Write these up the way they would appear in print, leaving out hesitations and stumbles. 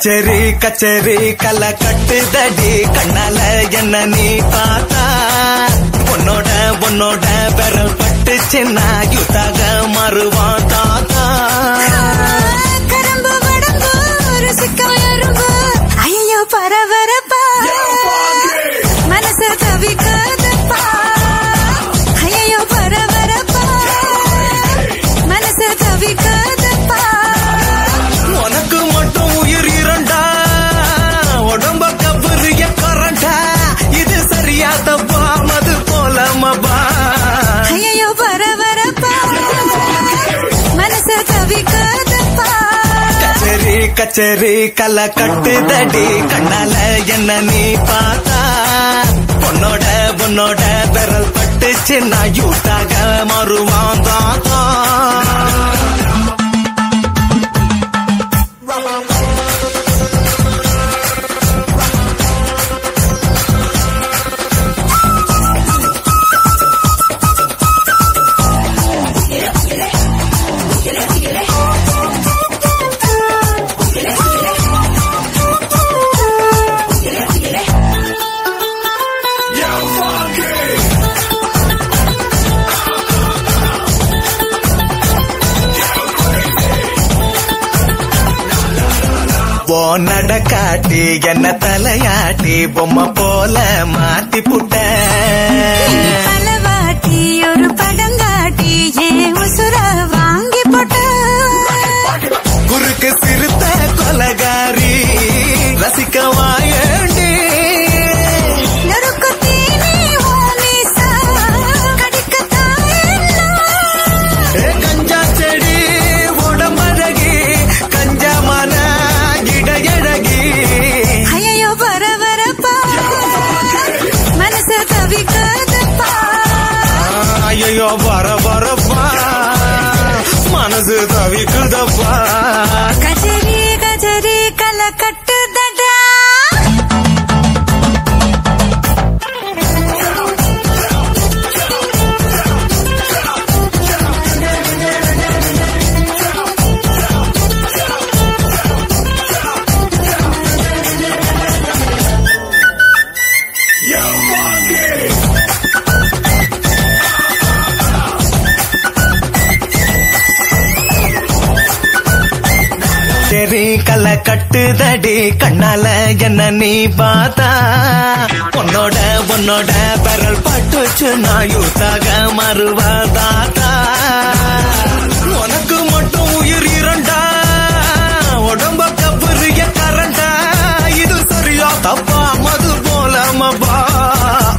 கச்சேரி கச்சேரி கலை கட்டுதடி கண்ணால என்ன நீ பார்த்தா உன்னோட உன்னோட விரல் பட்டு சின்ன யுத்தாக மாறுவான் தாத்தா கரம்பு வடம்பு ருசிக்கம் எறும்பு ஐயோ பரபரப்பா மனசு தவிக்காதப்பா ஐயோ பரபரப்பா மனசு தவிக்காதப்பா உனக்கு மட்டும் உயிர் இரண்டா உடம்ப கபரிய கரண்டா இது சரியா தப்பா மது போலமபா ஐயோ பரபரப்பா மனசு தவிக்காதப்பா கச்சேரி கச்சேரி கலை கட்டுதடி கண்ணால என்ன நீ பார்த்தா உன்னோட உன்னோட விரல் பட்டு சின்ன யூத்தாக மாறுவான் தாத்தா நடக்காட்டி என்ன தலையாட்டி பொம்மை போல மாத்தி புட்ட பலவாட்டி ஒரு படங்காட்டி ஏன் உசுர வாங்கி போட்ட குறுக்கு சிறுத்த கொலகாரி ரசிக்க வாயண்டி கஞ்சா செடி உடம்பழகி கஞ்சா மன ஐயோ பரபரப்பா மனசு தவிக்காதப்பா ஐயோ பரபரப்பா மனசு தவிக்குதப்பா கச்சேரி கச்சேரி கலை கட்டுதடா கலை கட்டுதடி கண்ணால என்ன நீ பார்த்தா உன்னோட உன்னோட விரல் பட்டுச்சு நான் யூத்தாக மாறுவாதாத்தா உனக்கு மட்டும் உயிர் இரண்டா உடம்ப கபரிய கரண்டா இது சரியா தப்பா மது போலமபா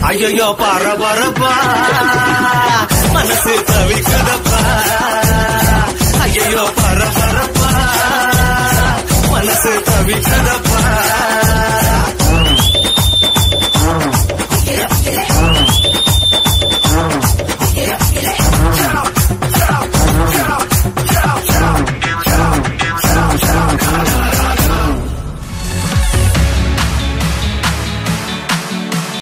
ஐயோ பரபரப்பா மனசு தவிக்குதப்பா